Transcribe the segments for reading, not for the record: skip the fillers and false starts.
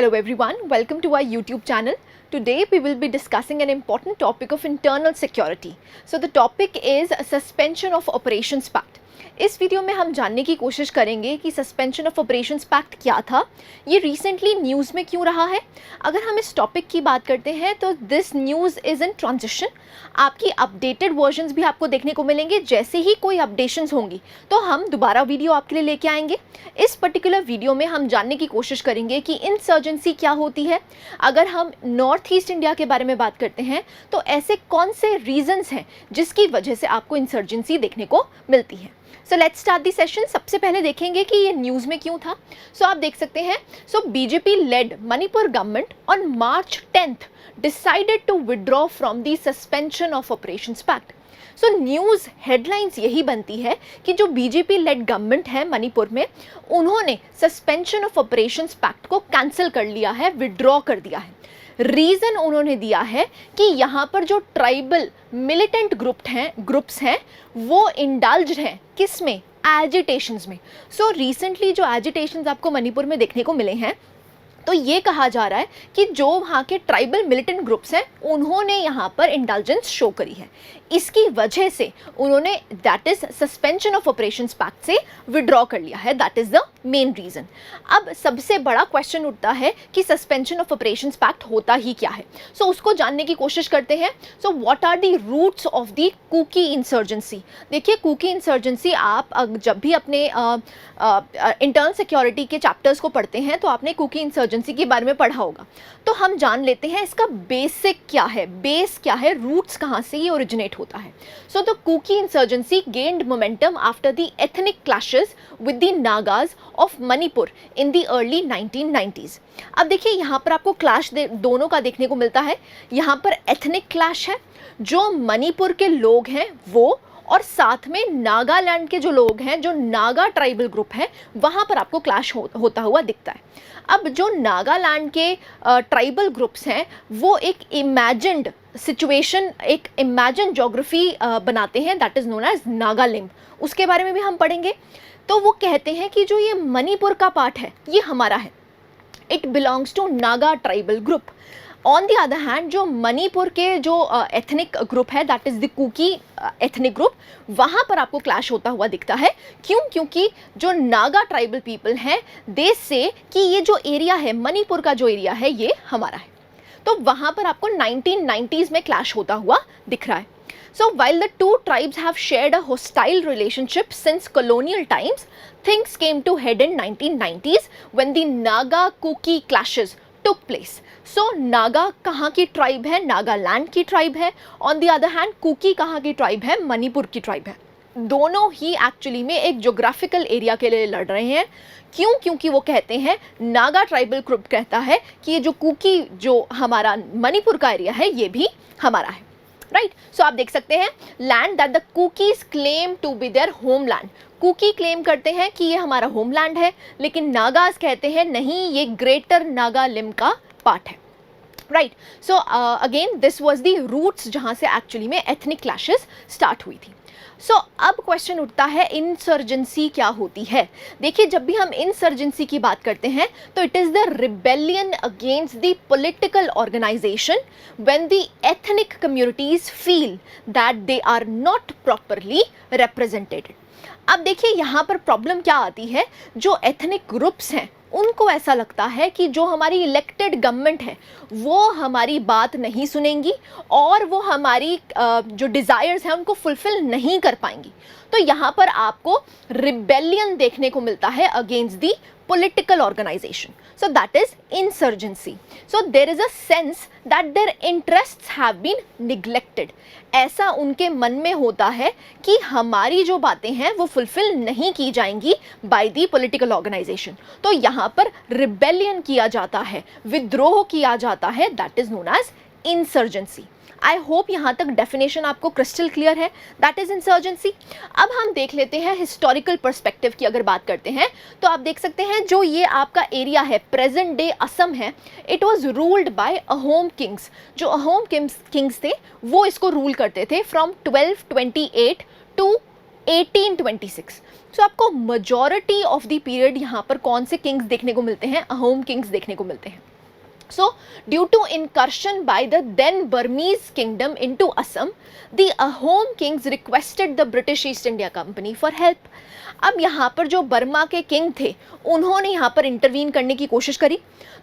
Hello everyone, welcome to our YouTube channel. Today we will be discussing an important topic of internal security. So the topic is suspension of operations pact. इस video में हम जानने की कोशिश करेंगे कि suspension of operations pact क्या था, ये रिसेंटली न्यूज़ में क्यों रहा है। अगर हम इस टॉपिक की बात करते हैं तो this news is in transition. आपकी अपडेटेड वर्जन्स भी आपको देखने को मिलेंगे। जैसे ही कोई अपडेशंस होंगी तो हम दोबारा वीडियो आपके लिए लेके आएंगे। इस पर्टिकुलर वीडियो में हम जानने की कोशिश करेंगे कि इंसर्जेंसी क्या होती है। अगर हम नॉर्थ ईस्ट इंडिया के बारे में बात करते हैं तो ऐसे कौन से रीजंस हैं जिसकी वजह से आपको इंसर्जेंसी देखने को मिलती है। So let's start the session. सबसे पहले देखेंगे कि ये न्यूज़ में क्यों था। सो आप देख सकते हैं, BJP led Manipur government on March 10th decided to withdraw from the suspension of operations pact. So news headlines यही बनती है कि जो बीजेपी लेड गवर्नमेंट है मणिपुर में, उन्होंने सस्पेंशन ऑफ ऑपरेशंस पैक्ट को कैंसिल कर लिया है, विड्रॉ कर दिया है। रीज़न उन्होंने दिया है कि यहाँ पर जो ट्राइबल मिलिटेंट ग्रुप्स हैं वो इंडल्ज्ड हैं किस में, एजिटेशंस में। सो रिसेंटली जो एजिटेशंस आपको मणिपुर में देखने को मिले हैं, तो ये कहा जा रहा है कि जो वहाँ के ट्राइबल मिलिटेंट ग्रुप्स हैं उन्होंने यहाँ पर इंडल्जेंस शो करी है। इसकी वजह से उन्होंने that is suspension of operations pact से विड्रॉ कर लिया है। That is the main reason. अब सबसे बड़ा क्वेश्चन उठता है कि सस्पेंशन ऑफ ऑपरेशंस पैक्ट होता ही क्या है। सो उसको जानने की कोशिश करते हैं। So what are the roots of the Kuki insurgency. देखिए, कुकी इंसर्जेंसी आप जब भी अपने इंटरनल सिक्योरिटी के चैप्टर्स को पढ़ते हैं तो आपने कुकी इंसर्जेंसी के बारे में पढ़ा होगा। तो हम जान लेते हैं इसका बेसिक क्या है, बेस क्या है, रूट्स कहाँ से ये ओरिजिनेट होता है। So the Kuki insurgency gained momentum after the ethnic clashes with the Nagas of Manipur in the early 1990s। अब देखिए, यहाँ पर आपको क्लैश दोनों का देखने को मिलता है। यहाँ पर एथनिक क्लैश है, जो मणिपुर के लोग हैं वो, और साथ में नागालैंड के जो लोग हैं, जो नागा ट्राइबल ग्रुप है, वहाँ पर आपको क्लैश होता हुआ दिखता है। अब जो नागालैंड के ट्राइबल ग्रुप्स हैं वो एक इमेजिन्ड सिचुएशन, एक इमेजिन जोग्राफी बनाते हैं, दैट इज़ नोन एज नागालिम्ब। उसके बारे में भी हम पढ़ेंगे। तो वो कहते हैं कि जो ये मणिपुर का पार्ट है ये हमारा है, it belongs to Naga tribal group. On the other hand जो मणिपुर के जो एथनिक ग्रुप है, that is the Kuki ethnic group, वहाँ पर आपको क्लैश होता हुआ दिखता है। क्यों? क्योंकि जो नागा ट्राइबल पीपल हैं दे से कि ये जो एरिया है, मणिपुर का जो एरिया है, ये हमारा है। तो वहाँ पर आपको 1990s में क्लैश होता हुआ दिख रहा है। So while the two tribes have shared a hostile relationship since colonial times, things came to head in 1990s when the Naga-Kuki clashes took place. So Naga कहाँ की ट्राइब है? नागालैंड की ट्राइब है। On the other hand Kuki कहाँ की tribe है? मणिपुर की tribe है। दोनों ही एक्चुअली में एक जोग्राफिकल एरिया के लिए लड़ रहे हैं। क्यों? क्योंकि वो कहते हैं, नागा ट्राइबल ग्रुप कहता है कि ये जो कुकी, जो हमारा मणिपुर का एरिया है, ये भी हमारा है। राइट। सो आप देख सकते हैं, land that the Kukis claim to be their homeland. Kuki claim करते हैं कि ये हमारा होमलैंड है, लेकिन नागाज कहते हैं नहीं, ये ग्रेटर नागालिम्ब का पार्ट है। Right. So again this was the roots जहाँ से एक्चुअली में एथनिक क्लैशेस स्टार्ट हुई थी। सो अब क्वेश्चन उठता है, इंसर्जेंसी क्या होती है। देखिए, जब भी हम इंसर्जेंसी की बात करते हैं तो it is the rebellion against the political organisation when the ethnic communities feel that they are not properly represented. अब देखिए, यहाँ पर प्रॉब्लम क्या आती है, जो एथनिक ग्रुप्स हैं उनको ऐसा लगता है कि जो हमारी इलेक्टेड गवर्नमेंट है वो हमारी बात नहीं सुनेंगी और वो हमारी जो डिज़ायर्स हैं उनको फुलफ़िल नहीं कर पाएंगी। तो यहाँ पर आपको रिबेलियन देखने को मिलता है against the political organization. So that is insurgency. So there is a sense that their interests have been neglected. ऐसा उनके मन में होता है कि हमारी जो बातें हैं वो फुलफिल नहीं की जाएंगी बाय दी पॉलिटिकल ऑर्गेनाइजेशन। तो यहाँ पर रिबेलियन किया जाता है, विद्रोह किया जाता है, that is known as insurgency. I hope यहाँ तक डेफिनेशन आपको क्रिस्टल क्लियर है, दैट इज इंसर्जेंसी। अब हम देख लेते हैं हिस्टोरिकल पर्सपेक्टिव की। अगर बात करते हैं तो आप देख सकते हैं, जो ये आपका एरिया है, प्रेजेंट डे असम है, it was ruled by Ahom Kings. जो अहोम किंग्स थे वो इसको रूल करते थे फ्रॉम 1228 टू 1826। सो आपको मेजॉरिटी ऑफ द पीरियड यहाँ पर कौन से किंग्स देखने को मिलते हैं? अहोम किंग्स देखने को मिलते हैं। So, due to incursion by the then Burmese kingdom into Assam, the Ahom kings requested the British East India Company for help. अब यहाँ पर जो बर्मा के किंग थे उन्होंने यहाँ पर इंटरवीन करने की कोशिश करी,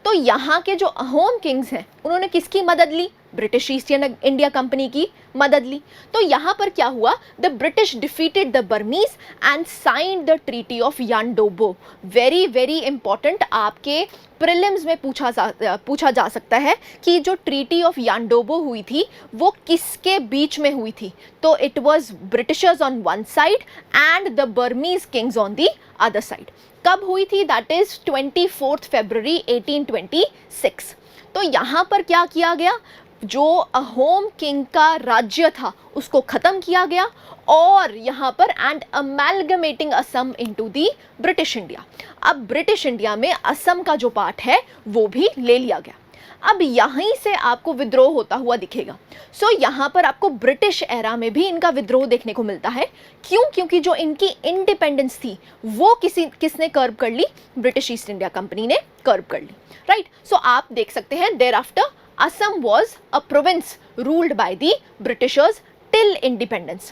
तो यहाँ के जो अहोम किंग्स हैं उन्होंने किसकी मदद ली? ब्रिटिश ईस्ट इंडिया कंपनी की मदद ली। तो यहाँ पर क्या हुआ? The British defeated the Burmese and signed the treaty of Yandabo. Very very important, आपके प्रीलिम्स में पूछा जा सकता है कि जो ट्रीटी ऑफ यांडोबो हुई थी वो किसके बीच में हुई थी? तो it was Britishers on one side and the Burmese Kings on the other side. कब हुई थी? दैट इज 24 फरवरी 1826। तो यहाँ पर क्या किया गया? जो अहोम किंग का राज्य था उसको ख़त्म किया गया और यहाँ पर and amalgamating Assam into the British India. अब ब्रिटिश इंडिया में असम का जो पार्ट है वो भी ले लिया गया। अब यहीं से आपको विद्रोह होता हुआ दिखेगा। सो यहाँ पर आपको ब्रिटिश एरा में भी इनका विद्रोह देखने को मिलता है। क्यों? क्योंकि जो इनकी इंडिपेंडेंस थी वो किसने कर्व कर ली? ब्रिटिश ईस्ट इंडिया कंपनी ने कर्व कर ली, राइट। सो आप देख सकते हैं thereafter Assam was a province ruled by the Britishers till independence.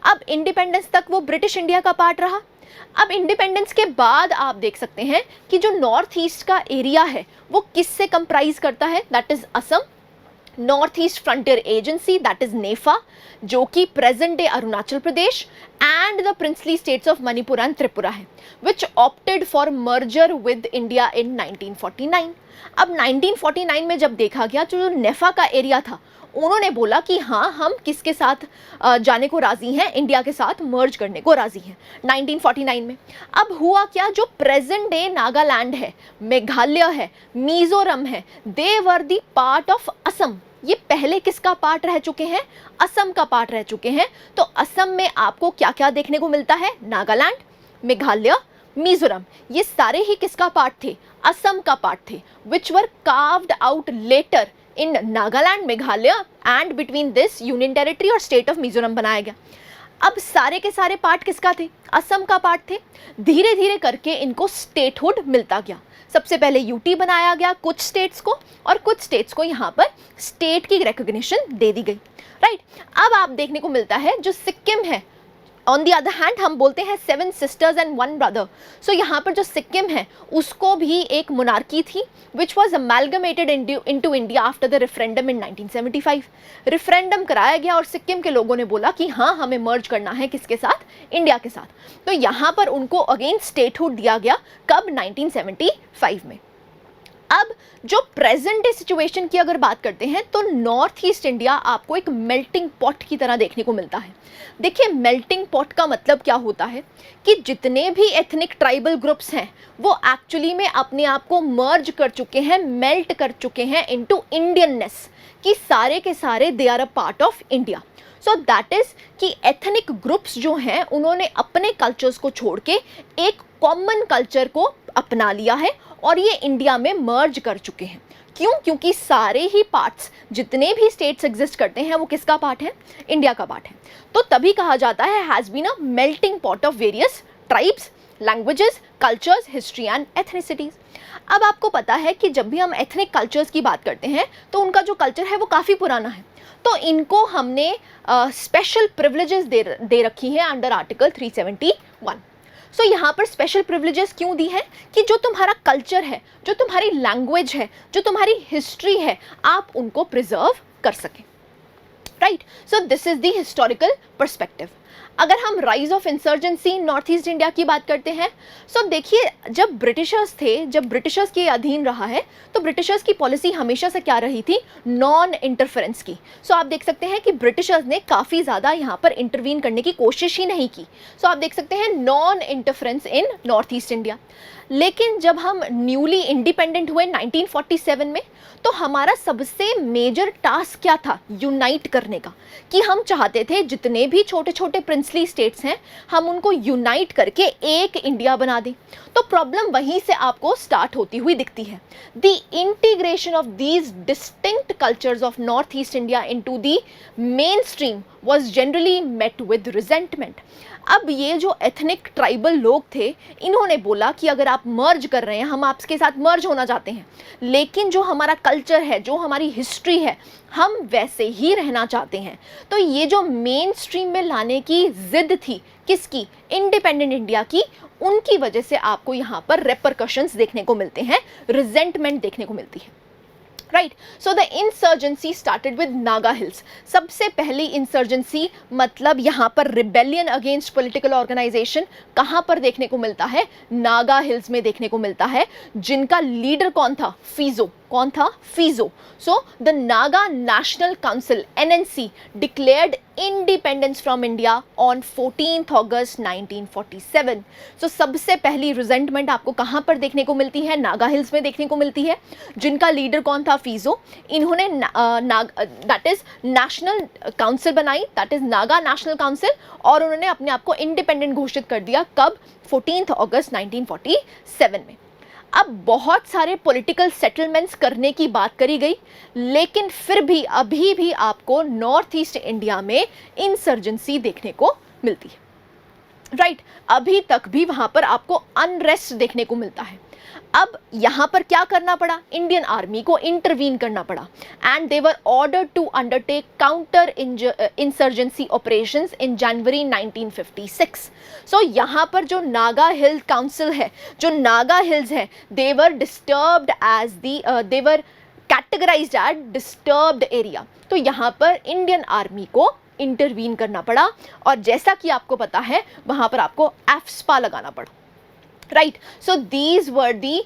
अब इंडिपेंडेंस तक वो ब्रिटिश इंडिया का पार्ट रहा। अब इंडिपेंडेंस के बाद आप देख सकते हैं कि जो नॉर्थ ईस्ट का एरिया है वो किससे कंप्राइज करता है? That is Assam, North East Frontier Agency that is NEFA, जो कि present day Arunachal Pradesh and the princely states of Manipur and Tripura है, which opted for merger with India in 1949। अब 1949 में जब देखा गया जो नेफा का एरिया था उन्होंने बोला कि हाँ हम किसके साथ जाने को राजी हैं? इंडिया के साथ मर्ज करने को राजी हैं 1949 में। अब हुआ क्या? जो प्रेजेंट डे नागालैंड है, मेघालय है, मिजोरम है, they were the part of Assam. ये पहले किसका पार्ट रह चुके हैं? असम का पार्ट रह चुके हैं। तो असम में आपको क्या क्या देखने को मिलता है? नागालैंड, मेघालय, मिजोरम, ये सारे ही किसका पार्ट थे? असम का पार्ट थे, which were carved out later in Nagaland, Meghalaya and between this union territory और स्टेट ऑफ मिजोरम बनाया गया। अब सारे के सारे पार्ट किसका थे? असम का पार्ट थे। धीरे धीरे करके इनको स्टेटहुड मिलता गया। सबसे पहले यूटी बनाया गया कुछ स्टेट्स को, और कुछ स्टेट्स को यहाँ पर स्टेट की रिकॉग्निशन दे दी गई, राइट। अब आप देखने को मिलता है जो सिक्किम है, ऑन दी अदर हैंड हम बोलते हैं 7 सिस्टर्स एंड 1 ब्रदर। सो यहाँ पर जो सिक्किम है उसको भी एक मोनार्की थी which was amalgamated into India after the referendum in 1975। Referendum कराया गया और सिक्किम के लोगों ने बोला कि हाँ हमें मर्ज करना है किसके साथ? इंडिया के साथ। तो यहाँ पर उनको अगेन स्टेटहुड दिया गया। कब? 1975 में। अब जो प्रेजेंट डे सिचुएशन की अगर बात करते हैं तो नॉर्थ ईस्ट इंडिया आपको एक मेल्टिंग पॉट की तरह देखने को मिलता है। देखिए मेल्टिंग पॉट का मतलब क्या होता है कि जितने भी एथनिक ट्राइबल ग्रुप्स हैं वो एक्चुअली में अपने आप को मर्ज कर चुके हैं, मेल्ट कर चुके हैं इनटू इंडियननेस, कि सारे के सारे they are a part of India. So that is कि एथनिक ग्रुप्स जो हैं उन्होंने अपने कल्चर्स को छोड़ के एक कॉमन कल्चर को अपना लिया है और ये इंडिया में मर्ज कर चुके हैं। क्यों? क्योंकि सारे ही पार्ट्स जितने भी स्टेट्स एग्जिस्ट करते हैं वो किसका पार्ट है? इंडिया का पार्ट है। तो तभी कहा जाता है has been a melting pot of various tribes, languages, cultures, history and ethnicities. अब आपको पता है कि जब भी हम एथनिक कल्चर्स की बात करते हैं तो उनका जो कल्चर है वो काफ़ी पुराना है, तो इनको हमने स्पेशल प्रिविलेजेस दे रखी हैं अंडर आर्टिकल 371। सो यहाँ पर स्पेशल प्रिविलेजेस क्यों दी हैं? कि जो तुम्हारा कल्चर है, जो तुम्हारी लैंग्वेज है, जो तुम्हारी हिस्ट्री है, आप उनको प्रिजर्व कर सकें, right. So this is the historical perspective. अगर हम rise of insurgency North East India की बात करते हैं, सो देखिए जब ब्रिटिशर्स थे, जब ब्रिटिशर्स के अधीन रहा है तो ब्रिटिशर्स की पॉलिसी हमेशा से क्या रही थी? नॉन इंटरफेरेंस की। सो आप देख सकते हैं कि ब्रिटिशर्स ने काफ़ी ज़्यादा यहाँ पर इंटरवीन करने की कोशिश ही नहीं की। सो आप देख सकते हैं नॉन इंटरफेरेंस इन नॉर्थ ईस्ट इंडिया। लेकिन जब हम न्यूली इंडिपेंडेंट हुए 1947 में, तो हमारा सबसे मेजर टास्क क्या था? यूनाइट करने का, कि हम चाहते थे जितने भी छोटे छोटे प्रिंसली स्टेट्स हैं हम उनको यूनाइट करके एक इंडिया बना दें। तो प्रॉब्लम वहीं से आपको स्टार्ट होती हुई दिखती है। The integration of these distinct cultures of north East India into the main stream was generally met with resentment। अब ये जो एथनिक ट्राइबल लोग थे, इन्होंने बोला कि अगर आप मर्ज कर रहे हैं, हम आपके साथ मर्ज होना चाहते हैं, लेकिन जो हमारा कल्चर है, जो हमारी हिस्ट्री है, हम वैसे ही रहना चाहते हैं। तो ये जो मेन स्ट्रीम में लाने की जिद थी, किसकी? इंडिपेंडेंट इंडिया की, उनकी वजह से आपको यहाँ पर रेपरकशंस देखने को मिलते हैं, रिजेंटमेंट देखने को मिलती है। Right, so the insurgency started with Naga hills. सबसे पहली इंसर्जेंसी मतलब यहाँ पर रिबेलियन अगेंस्ट पॉलिटिकल ऑर्गेनाइजेशन कहाँ पर देखने को मिलता है? नागा हिल्स में देखने को मिलता है, जिनका लीडर कौन था? फीजो। कौन था? Piezo. So the Naga national council NNC declared independence from India on 14 अगस्त 1947। सो सबसे पहली रिजेंटमेंट आपको कहाँ पर देखने को मिलती है? नागा हिल्स में देखने को मिलती है, जिनका लीडर कौन था? फीजो। इन्होंने दैट इज नेशनल काउंसिल बनाई, that is Naga national council, और उन्होंने अपने आप को इंडिपेंडेंट घोषित कर दिया। कब? 14 अगस्त 1947 में। अब बहुत सारे पॉलिटिकल सेटलमेंट्स करने की बात करी गई, लेकिन फिर भी अभी भी आपको नॉर्थ ईस्ट इंडिया में इंसर्जेंसी देखने को मिलती है। राइट, अभी तक भी वहां पर आपको अनरेस्ट देखने को मिलता है। अब यहां पर क्या करना पड़ा? इंडियन आर्मी को इंटरवीन करना पड़ा, and they were ordered to undertake counter insurgency operations in January 1956। So यहां पर जो नागा हिल काउंसिल है, जो नागा हिल्स है, they were disturbed as they were categorised as disturbed area. तो यहां पर इंडियन आर्मी को इंटरवीन करना पड़ा, और जैसा कि आपको पता है वहां पर आपको एफस्पा लगाना पड़ा। Right, so these were the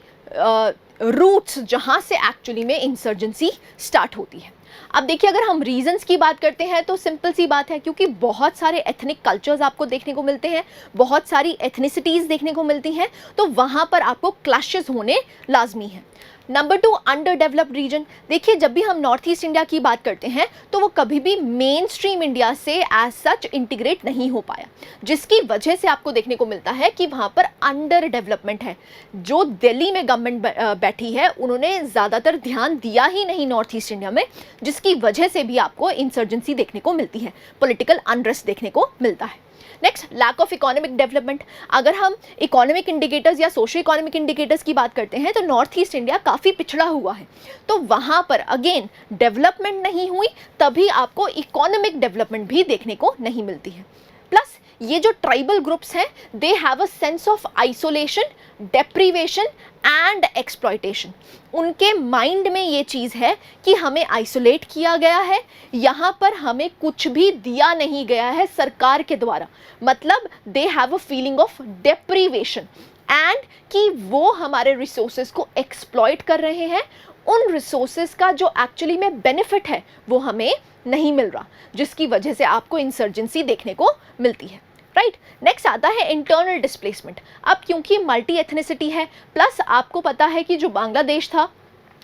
roots जहां से एक्चुअली में इंसर्जेंसी स्टार्ट होती है। अब देखिए, अगर हम रीजंस की बात करते हैं तो सिंपल सी बात है, क्योंकि बहुत सारे एथनिक कल्चर्स आपको देखने को मिलते हैं, बहुत सारी एथनिसिटीज़ देखने को मिलती हैं, तो वहाँ पर आपको क्लैशेस होने लाजमी हैं। Number 2, underdeveloped region. देखिए, जब भी हम नॉर्थ ईस्ट इंडिया की बात करते हैं तो वो कभी भी मेन स्ट्रीम इंडिया से एज सच इंटीग्रेट नहीं हो पाया, जिसकी वजह से आपको देखने को मिलता है कि वहाँ पर अंडर डेवलपमेंट है। जो दिल्ली में गवर्नमेंट बैठी है, उन्होंने ज़्यादातर ध्यान दिया ही नहीं नॉर्थ ईस्ट इंडिया में, जिसकी वजह से भी आपको इंसर्जेंसी देखने को मिलती है, पॉलिटिकल अनरेस्ट देखने को मिलता है। Next, lack of economic development. अगर हम इकोनॉमिक इंडिकेटर्स या सोशो इकोनॉमिक इंडिकेटर्स की बात करते हैं तो नॉर्थ ईस्ट इंडिया काफ़ी पिछड़ा हुआ है, तो वहाँ पर अगेन डेवलपमेंट नहीं हुई, तभी आपको इकोनॉमिक डेवलपमेंट भी देखने को नहीं मिलती है। प्लस ये जो ट्राइबल ग्रुप्स हैं, they have a sense of isolation, deprivation and exploitation. उनके माइंड में ये चीज़ है कि हमें आइसोलेट किया गया है, यहाँ पर हमें कुछ भी दिया नहीं गया है सरकार के द्वारा, मतलब they have a feeling of deprivation, and कि वो हमारे रिसोर्सेज को एक्सप्लॉयट कर रहे हैं, उन रिसोर्सेज का जो एक्चुअली में बेनिफिट है वो हमें नहीं मिल रहा, जिसकी वजह से आपको इंसर्जेंसी देखने को मिलती है। राइट, नेक्स्ट आता है इंटरनल डिस्प्लेसमेंट। अब क्योंकि मल्टी एथनिसिटी है, प्लस आपको पता है कि जो बांग्लादेश था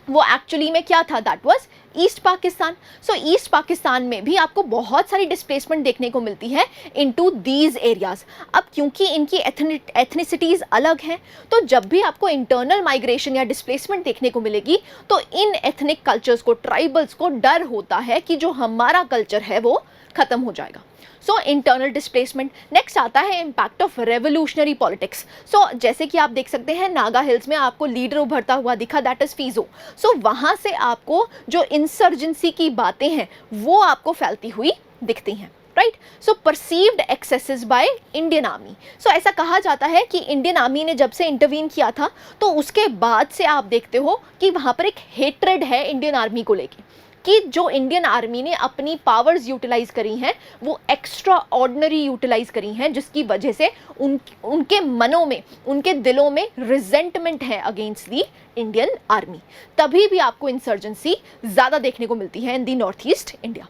वो एक्चुअली में क्या था? That was east Pakistan. So east Pakistan में भी आपको बहुत सारी डिस्प्लेसमेंट देखने को मिलती है इनटू दीज एरियाज। अब क्योंकि इनकी एथनिसिटीज़ अलग हैं, तो जब भी आपको इंटरनल माइग्रेशन या डिस्प्लेसमेंट देखने को मिलेगी तो इन एथनिक कल्चर्स को, ट्राइबल्स को डर होता है कि जो हमारा कल्चर है वो ख़त्म हो जाएगा। So internal displacement. नेक्स्ट आता है इम्पैक्ट ऑफ रेवोल्यूशनरी पॉलिटिक्स। सो जैसे कि आप देख सकते हैं नागा हिल्स में आपको लीडर उभरता हुआ दिखा, दैट इज फीजो। सो वहाँ से आपको जो इंसर्जेंसी की बातें हैं वो आपको फैलती हुई दिखती हैं। Right, so perceived excesses by Indian army. So ऐसा कहा जाता है कि इंडियन आर्मी ने जब से इंटरवीन किया था तो उसके बाद से आप देखते हो कि वहाँ पर एक हेट्रेड है इंडियन आर्मी को लेके, कि जो इंडियन आर्मी ने अपनी पावर्स यूटिलाइज करी हैं वो एक्स्ट्रा ऑर्डिनरी यूटिलाइज करी हैं, जिसकी वजह से उनके मनों में, उनके दिलों में रिजेंटमेंट है अगेंस्ट दी इंडियन आर्मी। तभी भी आपको इंसर्जेंसी ज़्यादा देखने को मिलती है in the North East India.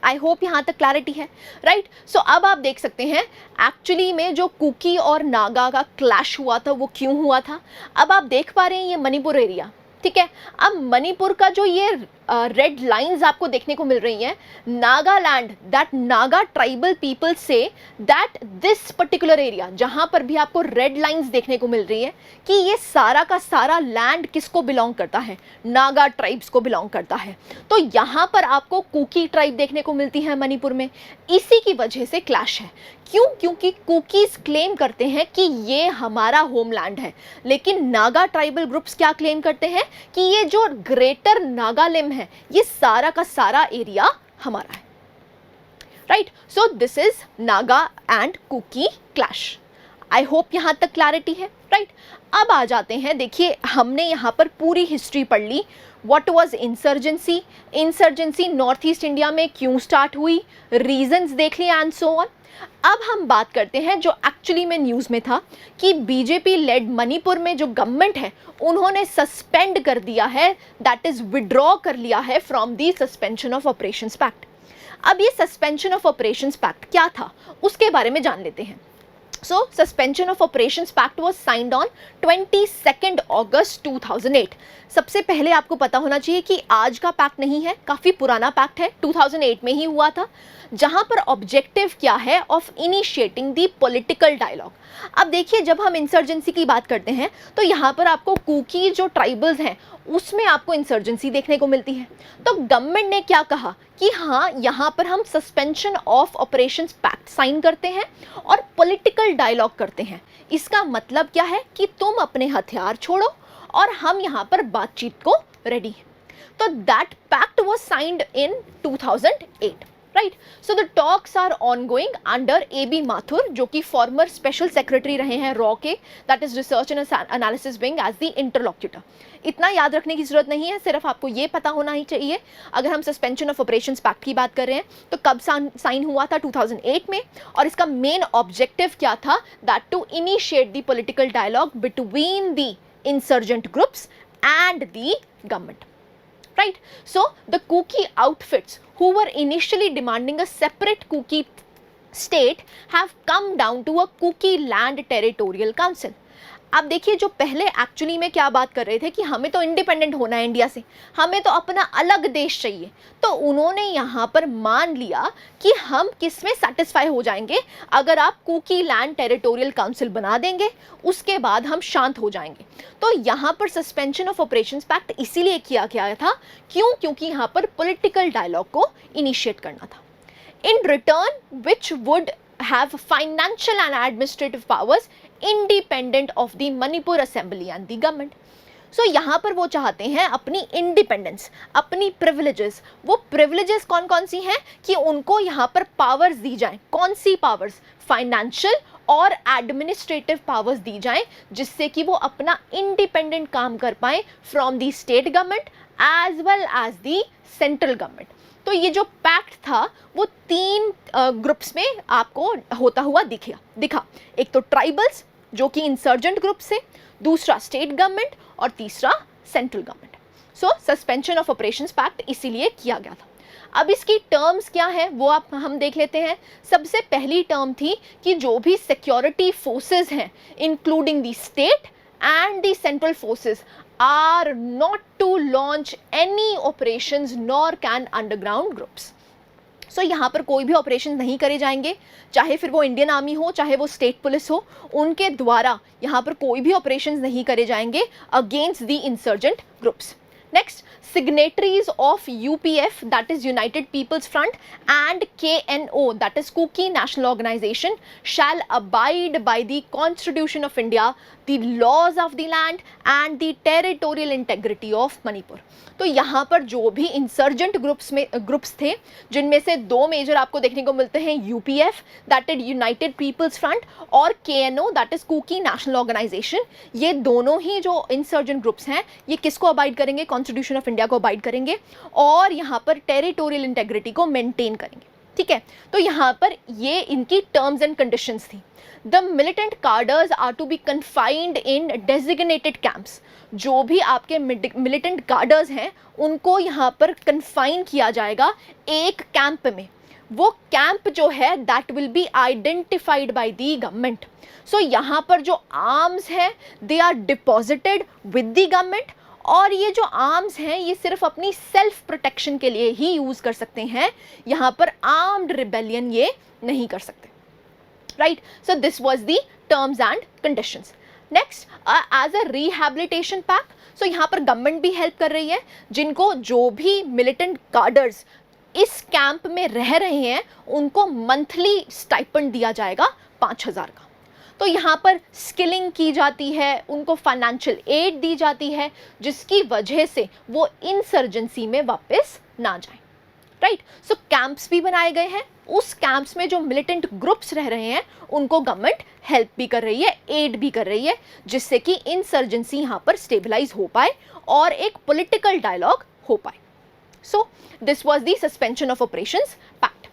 I hope यहाँ तक क्लैरिटी है। राइट, सो अब आप देख सकते हैं एक्चुअली में जो कुकी और नागा का क्लैश हुआ था वो क्यों हुआ था। अब आप देख पा रहे हैं ये मणिपुर एरिया, ठीक है। अब मणिपुर का जो ये रेड लाइंस आपको देखने को मिल रही हैं, Nagaland, that Naga tribal people say that this particular area, जहां पर भी आपको रेड लाइंस देखने को मिल रही है कि ये सारा का सारा लैंड किसको बिलोंग करता है, नागा ट्राइब्स को बिलोंग करता है। तो यहाँ पर आपको कुकी ट्राइब देखने को मिलती है मणिपुर में। इसी की वजह से क्लैश है। क्यों? क्योंकि कुकीज क्लेम करते हैं कि ये हमारा होमलैंड है, लेकिन नागा ट्राइबल ग्रुप्स क्या क्लेम करते हैं कि ये जो ग्रेटर नागालैंड है, ये सारा का सारा एरिया हमारा है। Right, so this is Naga and Kuki clash. I hope यहां तक क्लैरिटी है। राइट, अब आ जाते हैं, देखिए हमने यहाँ पर पूरी हिस्ट्री पढ़ ली। What was insurgency, insurgency North East India में क्यों स्टार्ट हुई, रीजंस देख लिए एंड सो ऑन। अब हम बात करते हैं जो एक्चुअली में न्यूज़ में था कि बीजेपी लेड मणिपुर में जो गवर्नमेंट है उन्होंने सस्पेंड कर दिया है, दैट इज विड्रॉ कर लिया है from the suspension of operations pact. अब ये सस्पेंशन ऑफ ऑपरेशंस पैक्ट क्या था उसके बारे में जान लेते हैं। So, suspension of operations pact was signed on 22nd August 2008। सबसे पहले आपको पता होना चाहिए कि आज का पैक्ट नहीं है, काफ़ी पुराना पैक्ट है, 2008 में ही हुआ था, जहां पर ऑब्जेक्टिव क्या है, of initiating the political dialogue. अब देखिए, जब हम इंसर्जेंसी की बात करते हैं तो यहाँ पर आपको कुकी जो ट्राइबल्स हैं उसमें आपको इंसर्जेंसी देखने को मिलती है। तो गवर्नमेंट ने क्या कहा कि हाँ, यहाँ पर हम suspension of operations pact sign करते हैं और पॉलिटिकल डायलॉग करते हैं। इसका मतलब क्या है कि तुम अपने हथियार छोड़ो और हम यहाँ पर बातचीत को रेडी हैं। तो that pact was signed in 2008। Right, so the talks are ongoing under AB Mathur, जो कि फॉर्मर स्पेशल सेक्रेटरी रहे हैं रॉ के, that is research and analysis wing, as the interlocutor. इतना याद रखने की जरूरत नहीं है, सिर्फ आपको ये पता होना ही चाहिए। अगर हम सस्पेंशन ऑफ ऑपरेशंस पैक्ट की बात कर रहे हैं तो कब साइन हुआ था, 2008 में, और इसका मेन ऑब्जेक्टिव क्या था, that to initiate the political dialogue between the insurgent groups and the government. Right, so the Kuki outfits who were initially demanding a separate Kuki state have come down to a Kuki land territorial council. अब देखिए, जो पहले actually में क्या बात कर रहे थे कि हमें तो इंडिपेंडेंट होना है इंडिया से, हमें तो अपना अलग देश चाहिए, तो उन्होंने यहाँ पर मान लिया कि हम किस में सेटिस्फाई हो जाएंगे, अगर आप कुकी लैंड टेरिटोरियल काउंसिल बना देंगे उसके बाद हम शांत हो जाएंगे। तो यहाँ पर सस्पेंशन ऑफ ऑपरेशंस पैक्ट इसीलिए किया गया था, क्यों? क्योंकि यहाँ पर पॉलिटिकल डायलॉग को इनिशिएट करना था। In return which would have financial and administrative powers independent of the Manipur Assembly and the government. So यहाँ पर वो चाहते हैं अपनी इंडिपेंडेंस, अपनी प्रिविलेजेस। वो प्रिविलेजेस कौन कौन सी हैं कि उनको यहाँ पर पावर्स दी जाएं। कौन सी पावर्स? फाइनेंशियल और एडमिनिस्ट्रेटिव पावर्स दी जाएं, जिससे कि वो अपना इंडिपेंडेंट काम कर पाएं from the state government as well as the central government. तो ये जो पैक्ट था वो 3 ग्रुप्स में आपको होता हुआ दिखा। एक तो ट्राइबल्स जो कि इंसर्जेंट ग्रुप से, दूसरा स्टेट गवर्नमेंट और तीसरा central government. So suspension of operations pact इसीलिए किया गया था। अब इसकी टर्म्स क्या है वो हम देख लेते हैं। सबसे पहली टर्म थी कि जो भी सिक्योरिटी फोर्सेस हैं including the state and the central forces are not to launch any operations nor can underground groups. So यहाँ पर कोई भी ऑपरेशन नहीं करे जाएंगे, चाहे फिर वो इंडियन आर्मी हो चाहे वो स्टेट पुलिस हो, उनके द्वारा यहाँ पर कोई भी ऑपरेशन नहीं करे जाएंगे against the insurgent groups. Next, signatories of UPF, that is United People's Front, and KNO, that is Kuki National Organization, shall abide by the Constitution of India, the laws of the land and the territorial integrity of Manipur. तो यहाँ पर जो भी insurgent groups थे, जिनमें से 2 major आपको देखने को मिलते हैं, UPF that is United People's Front और KNO that is Kuki national organisation, ये दोनों ही जो इंसर्जेंट ग्रुप्स हैं ये किसको अबाइड करेंगे? कॉन्स्टिट्यूशन ऑफ इंडिया को अबाइड करेंगे और यहाँ पर टेरिटोरियल इंटेग्रिटी को मेंटेन करेंगे। ठीक है, तो यहाँ पर ये इनकी टर्म्स एंड कंडीशंस थी। The militant cadres are to be confined in designated camps. जो भी आपके मिलिटेंट गार्डर्स हैं उनको यहाँ पर कन्फाइन किया जाएगा एक कैंप में। वो कैंप जो है that will be identified by the government. So यहाँ पर जो आर्म्स हैं they are deposited with the government और ये जो आर्म्स हैं ये सिर्फ अपनी सेल्फ प्रोटेक्शन के लिए ही यूज़ कर सकते हैं, यहाँ पर आर्म्ड रिबेलियन ये नहीं कर सकते, right. So this was the terms and conditions. Next, as a rehabilitation pact, so यहाँ पर गवर्नमेंट भी हेल्प कर रही है, जिनको जो भी मिलिटेंट गार्डर्स इस कैंप में रह रहे हैं उनको मंथली स्टाइपेंड दिया जाएगा 5,000 का। तो यहाँ पर स्किलिंग की जाती है, उनको फाइनेंशियल एड दी जाती है, जिसकी वजह से वो इंसर्जेंसी में वापस ना जाएं, राइट। सो कैंप्स भी बनाए गए हैं, उस कैंप्स में जो मिलिटेंट ग्रुप्स रह रहे हैं उनको गवर्नमेंट हेल्प भी कर रही है, एड भी कर रही है, जिससे कि इंसर्जेंसी यहाँ पर स्टेबलाइज हो पाए और एक पॉलिटिकल डायलॉग हो पाए। So this was the suspension of operations pact.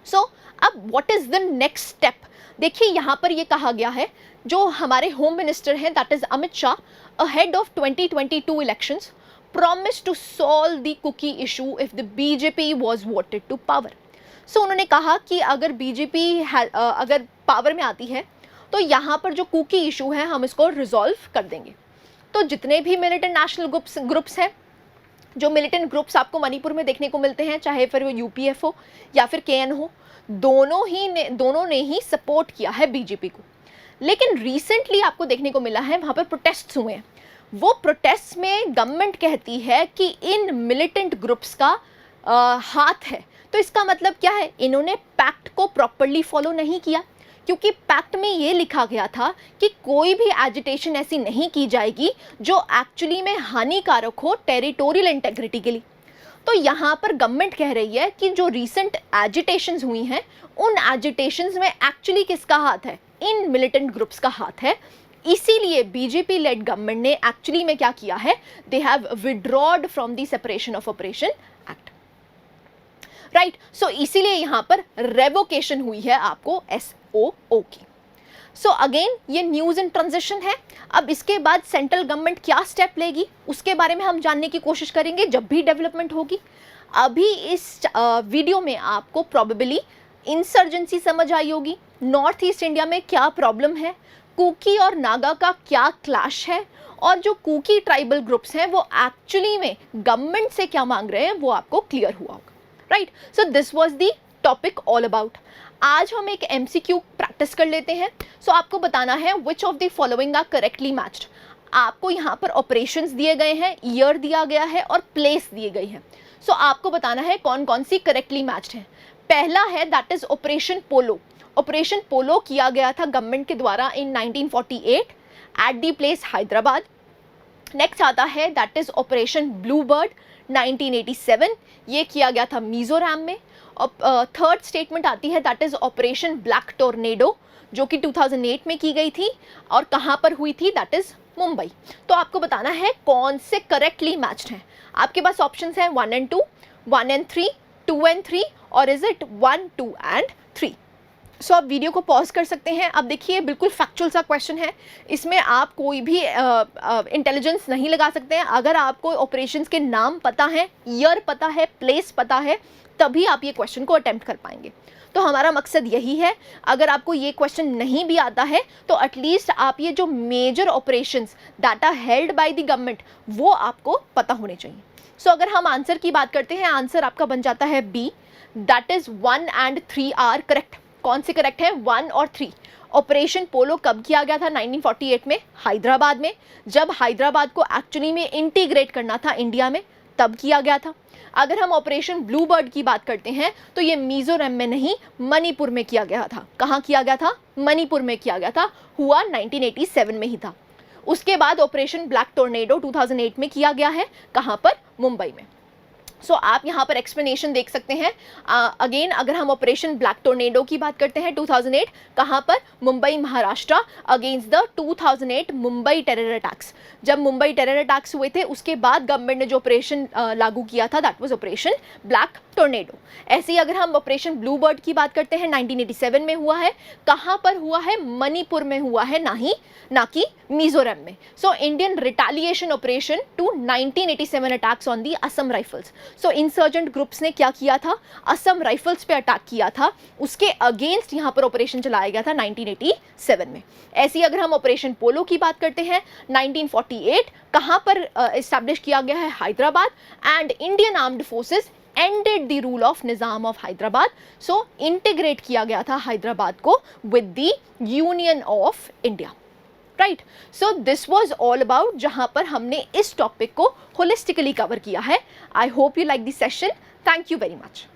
So अब what is the next step? देखिए यहाँ पर ये कहा गया है, जो हमारे होम मिनिस्टर हैं that is Amit Shah, ahead of 2022 elections promised to solve the cookie issue if the BJP was voted to power. So उन्होंने कहा कि अगर बीजेपी अगर पावर में आती है तो यहाँ पर जो कुकी इशू है हम इसको रिजॉल्व कर देंगे। तो जितने भी मिलिटेंट नेशनल ग्रुप्स हैं, जो मिलिटेंट ग्रुप्स आपको मणिपुर में देखने को मिलते हैं, चाहे फिर वो यूपीएफ हो या फिर केएन हो, दोनों ने ही सपोर्ट किया है बीजेपी को। लेकिन रिसेंटली आपको देखने को मिला है वहाँ पर प्रोटेस्ट हुए हैं। वो प्रोटेस्ट में गवर्नमेंट कहती है कि इन मिलिटेंट ग्रुप्स का हाथ है। तो इसका मतलब क्या है? इन्होंने पैक्ट को प्रॉपरली फॉलो नहीं किया, क्योंकि पैक्ट में ये लिखा गया था कि कोई भी एजिटेशन ऐसी नहीं की जाएगी जो एक्चुअली में हानिकारक हो टेरिटोरियल इंटेग्रिटी के लिए। तो यहाँ पर गवर्नमेंट कह रही है कि जो रीसेंट एजिटेशंस हुई हैं उन एजिटेशंस में एक्चुअली किसका हाथ है? इन मिलिटेंट ग्रुप्स का हाथ है। इसीलिए बीजेपी लेड गवर्नमेंट ने एक्चुअली में क्या किया है? They have withdrawn from the separation of operation act, right. So इसीलिए यहां पर रेवोकेशन हुई है आपको SOO की। सो अगेन ये न्यूज इन ट्रांजिशन है। अब इसके बाद सेंट्रल गवर्नमेंट क्या स्टेप लेगी उसके बारे में हम जानने की कोशिश करेंगे जब भी डेवलपमेंट होगी। अभी इस वीडियो में आपको प्रोबेबली इंसर्जेंसी समझ आई होगी, नॉर्थ ईस्ट इंडिया में क्या प्रॉब्लम है, कुकी और नागा का क्या क्लैश है, और जो कुकी ट्राइबल ग्रुप्स हैं वो एक्चुअली में गवर्नमेंट से क्या मांग रहे हैं वो आपको क्लियर हुआ होगा, right. So this was the topic all about. आज हम एक MCQ प्रैक्टिस कर लेते हैं। सो आपको बताना है which of the following are correctly matched. आपको यहाँ पर ऑपरेशंस दिए गए हैं, ईयर दिया गया है और प्लेस दिए गई है। सो आपको बताना है कौन कौन सी करेक्टली मैच्ड है। पहला है that is operation polo. Operation polo किया गया था गवर्नमेंट के द्वारा in 1948 at the place Hyderabad. Next आता है that is operation blue bird 1987, ये किया गया था मिजोरम में। और थर्ड स्टेटमेंट आती है that is operation black tornado, जो कि 2008 में की गई थी और कहाँ पर हुई थी? That is Mumbai. तो आपको बताना है कौन से करेक्टली मैच्ड हैं। आपके पास ऑप्शंस हैं 1 and 2, 1 and 3, 2 and 3, और इज इट 1, 2 and 3। सो आप वीडियो को पॉज कर सकते हैं। अब देखिए बिल्कुल फैक्चुअल सा क्वेश्चन है, इसमें आप कोई भी इंटेलिजेंस नहीं लगा सकते हैं। अगर आपको ऑपरेशंस के नाम पता है, ईयर पता है, प्लेस पता है, तभी आप ये क्वेश्चन को अटेम्प्ट कर पाएंगे। तो हमारा मकसद यही है। अगर आपको ये क्वेश्चन नहीं भी आता है तो एटलीस्ट आप ये जो major operations that are held by the government वो आपको पता होने चाहिए। सो अगर हम आंसर की बात करते हैं, आंसर आपका बन जाता है B, that is 1 and 3 are correct. कौन से करेक्ट है? 1 और 3। ऑपरेशन पोलो कब किया गया था? 1948 में हैदराबाद में, जब हैदराबाद को एक्चुअली में इंटीग्रेट करना था इंडिया में, तब किया गया था। अगर हम ऑपरेशन ब्लू बर्ड की बात करते हैं तो ये मिजोरम में नहीं मणिपुर में किया गया था। कहाँ किया गया था? मणिपुर में किया गया था, हुआ 1987 में ही था। उसके बाद ऑपरेशन ब्लैक टोर्नेडो 2008 में किया गया है, कहाँ पर? मुंबई में। सो आप यहाँ पर एक्सप्लेनेशन देख सकते हैं। अगेन अगर हम ऑपरेशन ब्लैक टोर्नेडो की बात करते हैं 2008, कहाँ पर? Mumbai Maharashtra, against the 2008 Mumbai terror attacks. जब मुंबई टेरर अटैक्स हुए थे उसके बाद गवर्नमेंट ने जो ऑपरेशन लागू किया था that was operation black tornado. ऐसे ही अगर हम ऑपरेशन ब्लू बर्ड की बात करते हैं 1987 में हुआ है, कहाँ पर हुआ है? मणिपुर में हुआ है, ना कि मिजोरम में। So Indian retaliation operation to 1987 attacks on the Assam Rifles. So insurgent groups ने क्या किया था, असम राइफल्स पे अटैक किया था, उसके अगेंस्ट यहाँ पर ऑपरेशन चलाया गया था 1987 में। ऐसी अगर हम ऑपरेशन पोलो की बात करते हैं, 1948 कहाँ पर इस्टेब्लिश किया गया है, Hyderabad, and Indian armed forces ended the rule of Nizam of Hyderabad. So integrate किया गया था हैदराबाद को with the Union of India. Right? So this was all about जहाँ पर हमने इस टॉपिक को holistically cover किया है. I hope you like the session. Thank you very much.